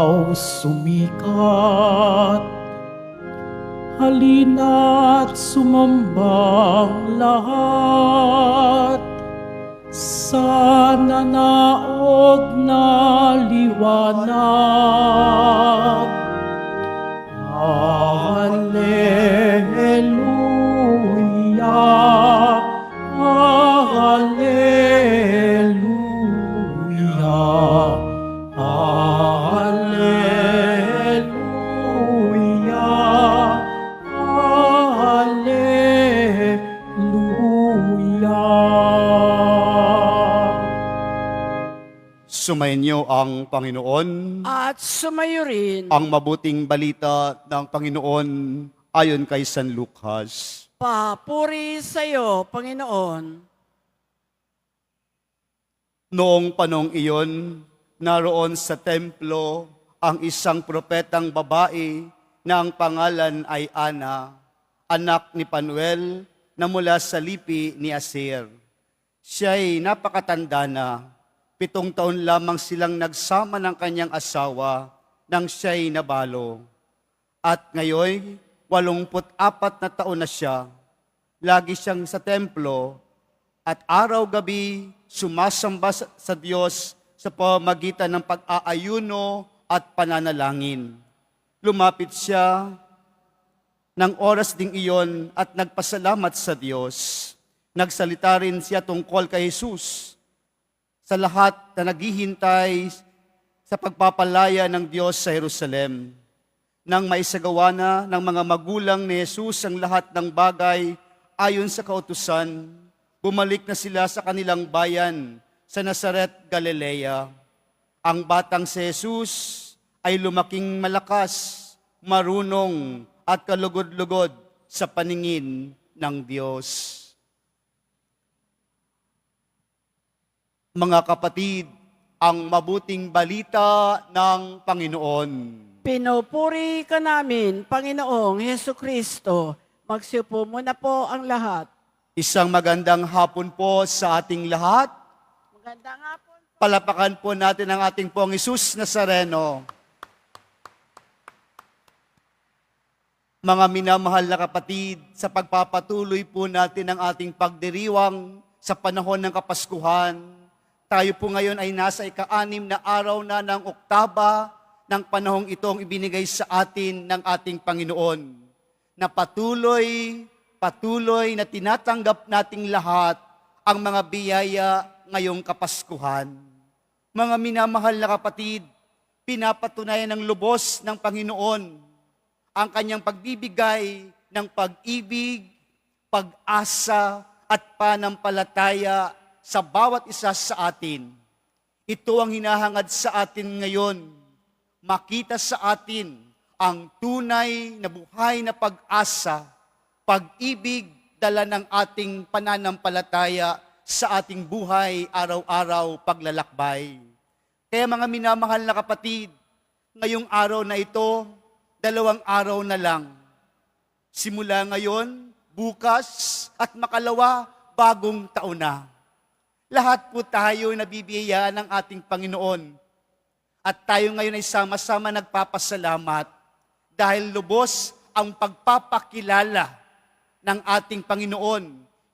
araw sumikat, halina't sumambang lahat sa nanaog na liwanag. Hallelujah, Hallelujah, Hallelujah, Hallelujah. Sumainyo ang Panginoon, At sumayo rin. ang mabuting balita ng Panginoon ayon kay San Lucas. Papuri sa iyo, Panginoon. Noong panong iyon, naroon sa templo ang isang propetang babae na ang pangalan ay Ana, anak ni Panuel na mula sa lipi ni Aser. Siya'y napakatanda na, 7 taon lamang silang nagsama ng kanyang asawa nang siya'y nabalo. At ngayon, 84 na taon na siya. Lagi siyang sa templo at araw-gabi sumasamba sa Diyos sa pamamagitan ng pag-aayuno at pananalangin. Lumapit siya ng oras ding iyon at nagpasalamat sa Diyos. Nagsalita rin siya tungkol kay Jesus sa lahat na naghihintay sa pagpapalaya ng Diyos sa Jerusalem. Nang maisagawa na ng mga magulang ni Jesus ang lahat ng bagay ayon sa kautusan, bumalik na sila sa kanilang bayan sa Nazaret, Galilea. Ang batang si Jesus ay lumaking malakas, marunong at kalugod-lugod sa paningin ng Diyos. Mga kapatid, ang mabuting balita ng Panginoon. Pinupuri ka namin, Panginoong Heso Kristo. Magsiupo muna po ang lahat. Isang magandang hapon po sa ating lahat. Maganda nga po. Palapakan po natin ang ating pong Jesus Nazareno. Mga minamahal na kapatid, sa pagpapatuloy po natin ang ating pagdiriwang sa panahon ng Kapaskuhan, tayo po ngayon ay nasa ika-6 na araw na ng Oktaba ng panahong itong ibinigay sa atin ng ating Panginoon, na patuloy na tinatanggap nating lahat ang mga biyaya ngayong Kapaskuhan. Mga minamahal na kapatid, pinapatunayan ng lubos ng Panginoon ang kanyang pagbibigay ng pag-ibig, pag-asa at panampalataya sa bawat isa sa atin. Ito ang hinahangad sa atin ngayon. Makita sa atin ang tunay na buhay na pag-asa, pag-ibig, dala ng ating pananampalataya sa ating buhay, araw-araw, paglalakbay. Kaya mga minamahal na kapatid, ngayong araw na ito, 2 araw na lang. Simula ngayon, bukas, at makalawa, bagong taon na. Lahat po tayo nabibiyayaan ng ating Panginoon. At tayo ngayon ay sama-sama nagpapasalamat dahil lubos ang pagpapakilala ng ating Panginoon.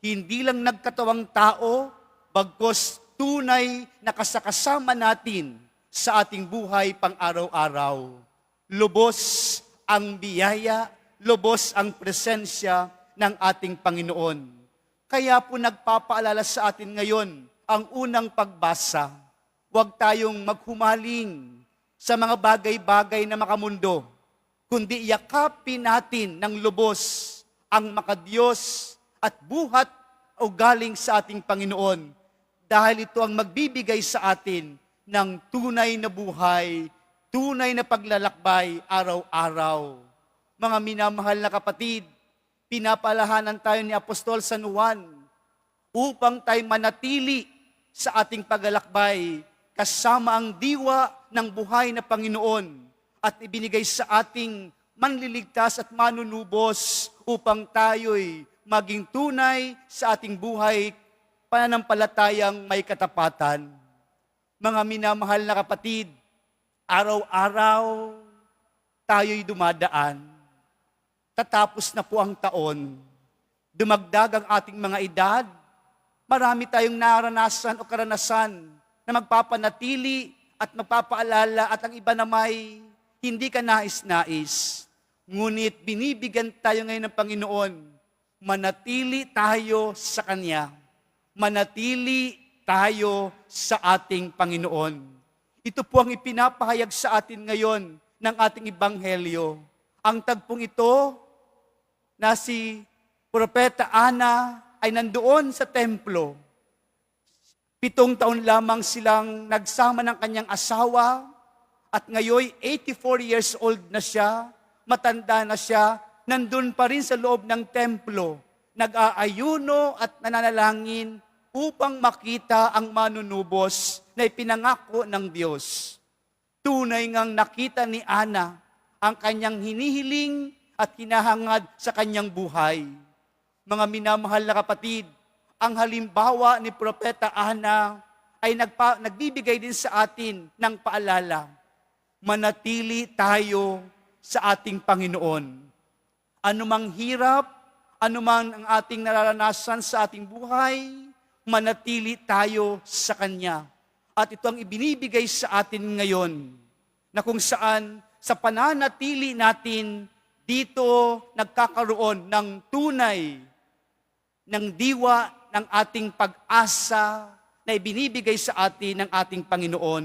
Hindi lang nagkatawang tao, bagkus tunay na kasakasama natin sa ating buhay pang-araw-araw. Lubos ang biyaya, lubos ang presensya ng ating Panginoon. Kaya po nagpapaalala sa atin ngayon ang unang pagbasa. Huwag tayong maghumaling sa mga bagay-bagay na makamundo, kundi yakapin natin ng lubos ang makadiyos at buhat o galing sa ating Panginoon, dahil ito ang magbibigay sa atin ng tunay na buhay, tunay na paglalakbay araw-araw. Mga minamahal na kapatid, pinapalahanan tayo ni Apostol San Juan upang tayo manatili sa ating paglalakbay kasama ang diwa ng buhay na Panginoon at ibinigay sa ating manliligtas at manunubos upang tayo'y maging tunay sa ating buhay pananampalatayang may katapatan. Mga minamahal na kapatid, Araw-araw, tayo'y dumadaan. Tatapos na po ang taon. Dumagdag ang ating mga edad. Marami tayong naranasan o karanasan na magpapanatili at magpapaalala at ang iba na may hindi ka nais-nais. Ngunit binibigyan tayo ngayon ng Panginoon, manatili tayo sa Kanya. Manatili tayo sa ating Panginoon. Ito po ang ipinapahayag sa atin ngayon ng ating Ebanghelyo. Ang tagpong ito na si Propeta Ana ay nandoon sa templo. 7 taon lamang silang nagsama ng kanyang asawa at ngayon 84 years old na siya, matanda na siya, nandun pa rin sa loob ng templo, nag-aayuno at nananalangin upang makita ang manunubos na ipinangako ng Diyos. Tunay ngang nakita ni Ana ang kanyang hinihiling at hinahangad sa kanyang buhay. Mga minamahal na kapatid, ang halimbawa ni Propeta Ana ay nagbibigay din sa atin ng paalala. Manatili tayo sa ating Panginoon. Anumang hirap, anuman ang ating nararanasan sa ating buhay, manatili tayo sa Kanya. At ito ang ibinibigay sa atin ngayon, na kung saan sa pananatili natin, dito nagkakaroon ng tunay, ng diwa, ng ating pag-asa na ibinibigay sa atin ng ating Panginoon.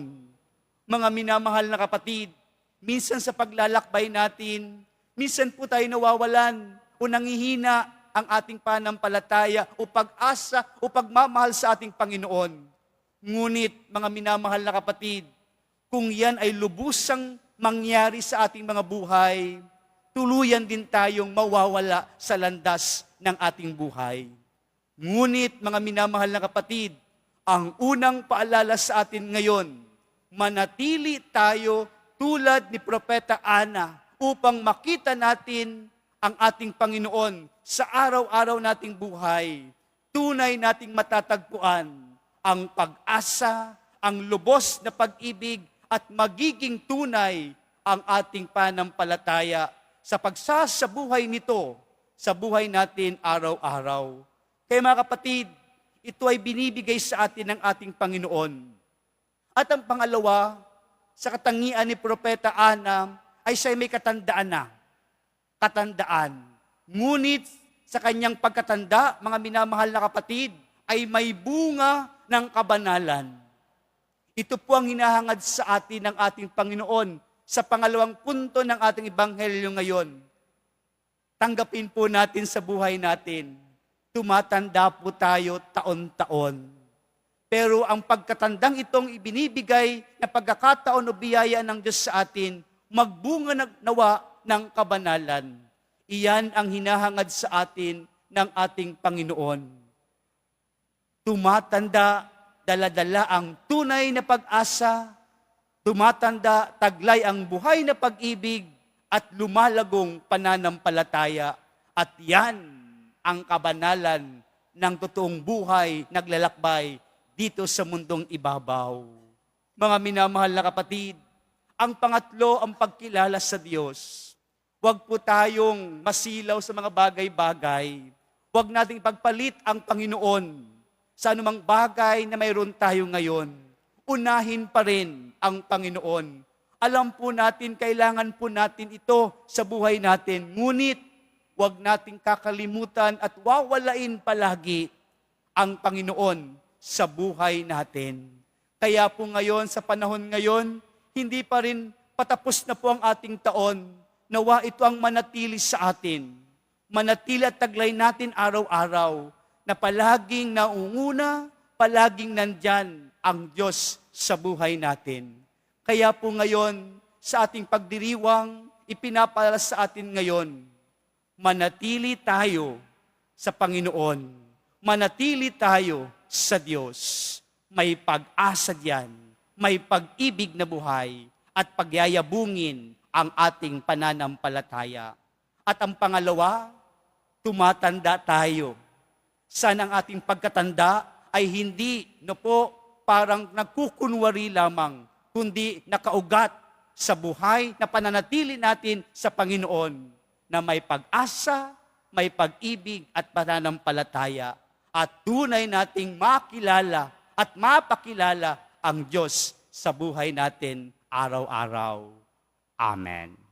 Mga minamahal na kapatid, minsan sa paglalakbay natin, minsan po tayo nawawalan o nangihina ang ating panampalataya o pag-asa o pagmamahal sa ating Panginoon. Ngunit, mga minamahal na kapatid, kung yan ay lubusang mangyari sa ating mga buhay, tuluyan din tayong mawawala sa landas ng ating buhay. Ngunit, mga minamahal na kapatid, ang unang paalala sa atin ngayon, manatili tayo tulad ni Propeta Ana upang makita natin ang ating Panginoon sa araw-araw nating buhay. Tunay nating matatagpuan ang pag-asa, ang lubos na pag-ibig at magiging tunay ang ating panampalataya sa pagsasabuhay nito sa buhay natin araw-araw. Kaya mga kapatid, ito ay binibigay sa atin ng ating Panginoon. At ang pangalawa, sa katangian ni Propeta Ana, ay siya may katandaan na. Katandaan. Ngunit sa kanyang pagkatanda, mga minamahal na kapatid, ay may bunga ng kabanalan. Ito po ang hinahangad sa atin ng ating Panginoon sa pangalawang punto ng ating Ebanghelyo ngayon. Tanggapin po natin sa buhay natin. Tumatanda po tayo taon-taon. Pero ang pagkatandang itong ibinibigay na pagkakataon o biyaya ng Diyos sa atin, magbunga nawa ng kabanalan. Iyan ang hinahangad sa atin ng ating Panginoon. Tumatanda, dala-dala ang tunay na pag-asa, tumatanda, taglay ang buhay na pag-ibig, at lumalagong pananampalataya. At yan ang kabanalan ng totoong buhay naglalakbay dito sa mundong ibabaw. Mga minamahal na kapatid, ang pangatlo ang pagkilala sa Diyos. Huwag po tayong masilaw sa mga bagay-bagay. Huwag nating pagpalit ang Panginoon sa anumang bagay na mayroon tayo ngayon. Unahin pa rin ang Panginoon. Alam po natin, kailangan po natin ito sa buhay natin. Ngunit, huwag nating kakalimutan at wawalain palagi ang Panginoon sa buhay natin. Kaya po ngayon, sa panahon ngayon, hindi pa rin patapos na po ang ating taon. Nawa ito ang manatili sa atin. Manatili at taglay natin araw-araw na palaging naunguna, palaging nandyan ang Diyos sa buhay natin. Kaya po ngayon, sa ating pagdiriwang, ipinapaalala sa atin ngayon, manatili tayo sa Panginoon. Manatili tayo sa Diyos. May pag-asa diyan, may pag-ibig na buhay, at pagyayabungin ang ating pananampalataya. At ang pangalawa, tumatanda tayo. Sana ang ating pagkatanda ay hindi parang nagkukunwari lamang, kundi nakaugat sa buhay na pananatili natin sa Panginoon na may pag-asa, may pag-ibig at pananampalataya at tunay nating makilala at mapakilala ang Diyos sa buhay natin araw-araw. Amen.